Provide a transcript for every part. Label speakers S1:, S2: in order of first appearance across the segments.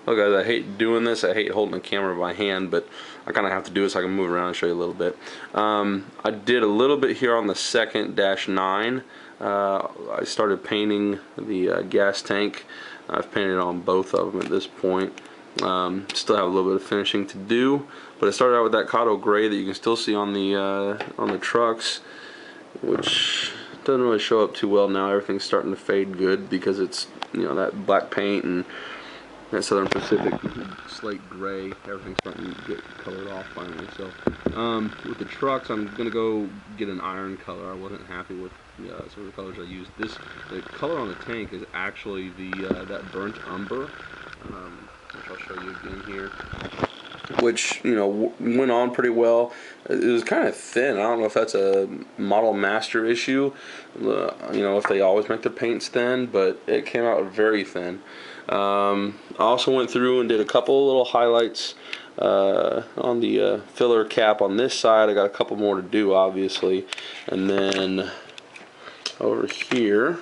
S1: Look guys, I hate doing this. I hate holding the camera by hand, but I kind of have to do it so I can move around and show you a little bit. I did a little bit here on the second -9. I started painting the gas tank. I've painted on both of them at this point. Still have a little bit of finishing to do, but I started out with that Kato gray that you can still see on the trucks, which doesn't really show up too well now. Everything's starting to fade good because it's, you know, that black paint and that Southern Pacific slate gray. Everything's starting to get colored off finally. So with the trucks, I'm gonna go get an iron color. I wasn't happy with some of the colors I used. The color on the tank is actually that burnt umber, which I'll show you again here, which, you know, went on pretty well. It was kind of thin. I don't know if that's a Model Master issue, you know, if they always make their paints thin, but it came out very thin. I also went through and did a couple little highlights on the filler cap on this side. I got a couple more to do, obviously, and then over here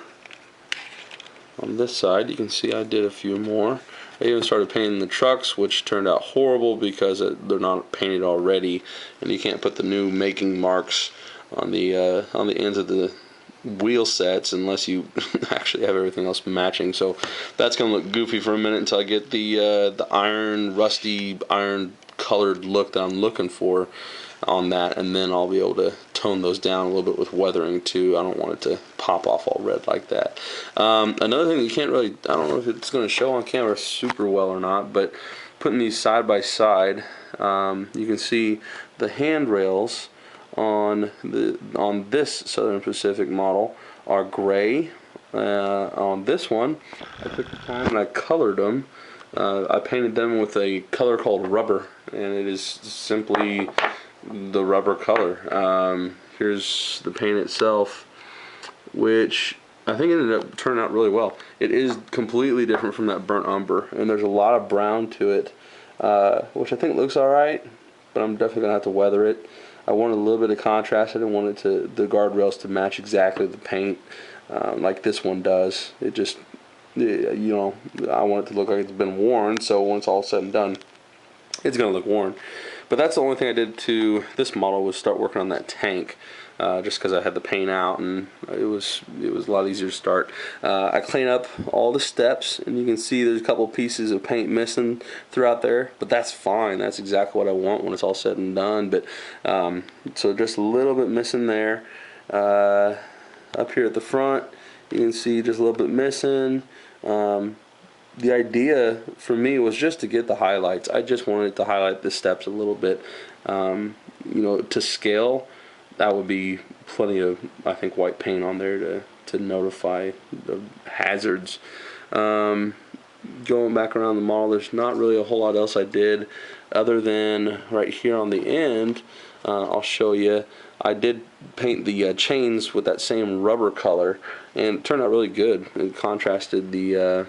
S1: on this side you can see I did a few more. I even started painting the trucks, which turned out horrible because they're not painted already, and you can't put the new making marks on the ends of the wheel sets unless you actually have everything else matching. So that's gonna look goofy for a minute until I get the rusty iron colored look that I'm looking for on that, and then I'll be able to tone those down a little bit with weathering too. I don't want it to pop off all red like that. Another thing that you can't really, I don't know if it's going to show on camera super well or not, but putting these side by side, you can see the handrails on this Southern Pacific model are gray. On this one, I took the time and I colored them. I painted them with a color called rubber, and it is simply the rubber color. Here's the paint itself, which I think ended up turning out really well. It is completely different from that burnt umber, and there's a lot of brown to it, which I think looks alright, but I'm definitely gonna have to weather it. I wanted a little bit of contrast. I didn't want the guardrails to match exactly the paint like this one does. It just, you know, I want it to look like it's been worn, so once all said and done, it's gonna look worn. But that's the only thing I did to this model, was start working on that tank, just because I had the paint out and it was a lot easier to start. I clean up all the steps, and you can see there's a couple pieces of paint missing throughout there, but that's fine. That's exactly what I want when it's all said and done. But so just a little bit missing there. Up here at the front, you can see just a little bit missing. The idea for me was just to get the highlights. I just wanted to highlight the steps a little bit. You know, to scale, that would be plenty of, I think, white paint on there to notify the hazards. Going back around the model, there's not really a whole lot else I did other than right here on the end. I'll show you. I did paint the chains with that same rubber color, and it turned out really good. It contrasted the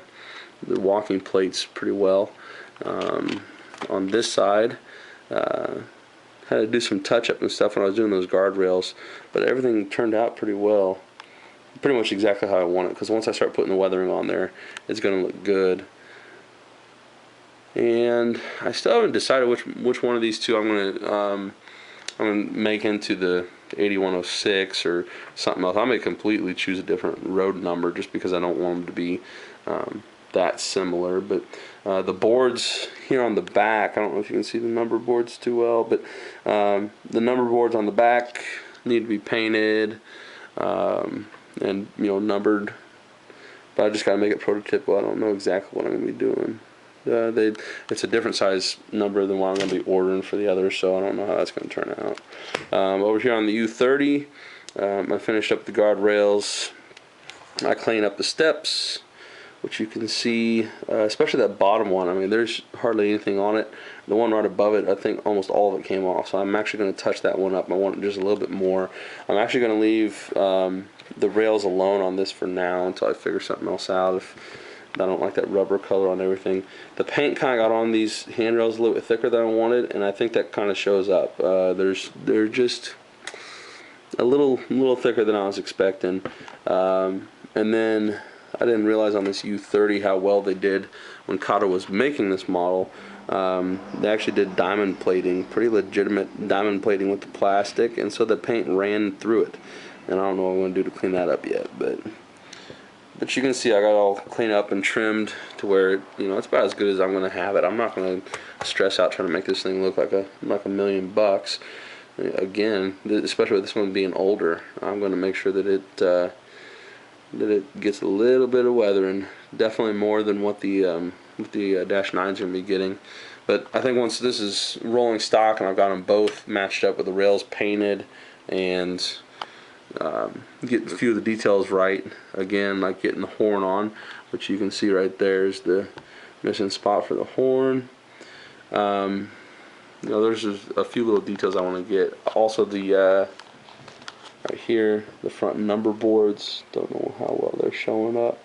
S1: walking plates pretty well. On this side, had to do some touch-up and stuff when I was doing those guardrails, but everything turned out pretty well. Pretty much exactly how I want it, because once I start putting the weathering on there, it's going to look good. And I still haven't decided which one of these two I'm gonna make into the 8106 or something else. I may completely choose a different road number just because I don't want them to be that similar. But the boards here on the back, I don't know if you can see the number boards too well, but the number boards on the back need to be painted and, you know, numbered. But I just gotta make it prototypical. I don't know exactly what I'm gonna be doing. It's a different size number than what I'm going to be ordering for the others, so I don't know how that's going to turn out. Over here on the U30, I finished up the guardrails. I cleaned up the steps, which you can see, especially that bottom one. I mean, there's hardly anything on it. The one right above it, I think almost all of it came off, so I'm actually going to touch that one up. I want it just a little bit more. I'm actually going to leave the rails alone on this for now until I figure something else out. If I don't like that rubber color on everything. The paint kind of got on these handrails a little bit thicker than I wanted, and I think that kind of shows up. They're just a little thicker than I was expecting. And then I didn't realize on this U30 how well they did when Kata was making this model. They actually did diamond plating, pretty legitimate diamond plating with the plastic, and so the paint ran through it. And I don't know what I'm going to do to clean that up yet, but you can see I got it all cleaned up and trimmed to where, you know, it's about as good as I'm going to have it. I'm not going to stress out trying to make this thing look like a million bucks. Again, especially with this one being older, I'm going to make sure that it gets a little bit of weathering, definitely more than what the Dash 9 is going to be getting. But I think once this is rolling stock and I've got them both matched up with the rails painted and get a few of the details right, again, like getting the horn on, which you can see right there is the missing spot for the horn. You know, there's just a few little details I want to get. Also, the right here, the front number boards, don't know how well they're showing up,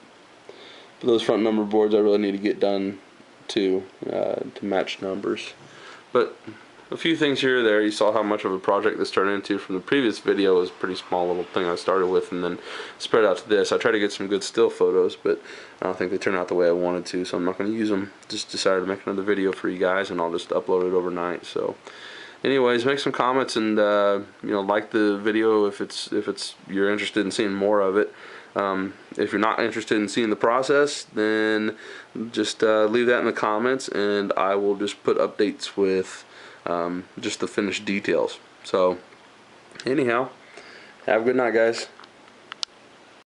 S1: but those front number boards I really need to get done too, to match numbers. But a few things here or there. You saw how much of a project this turned into from the previous video. It was a pretty small little thing I started with and then spread out to this. I tried to get some good still photos, but I don't think they turned out the way I wanted to, so I'm not going to use them. Just decided to make another video for you guys, and I'll just upload it overnight. So anyways, make some comments and you know, like the video if you're interested in seeing more of it. If you're not interested in seeing the process, then just leave that in the comments, and I will just put updates with just the finished details. So anyhow, have a good night, guys.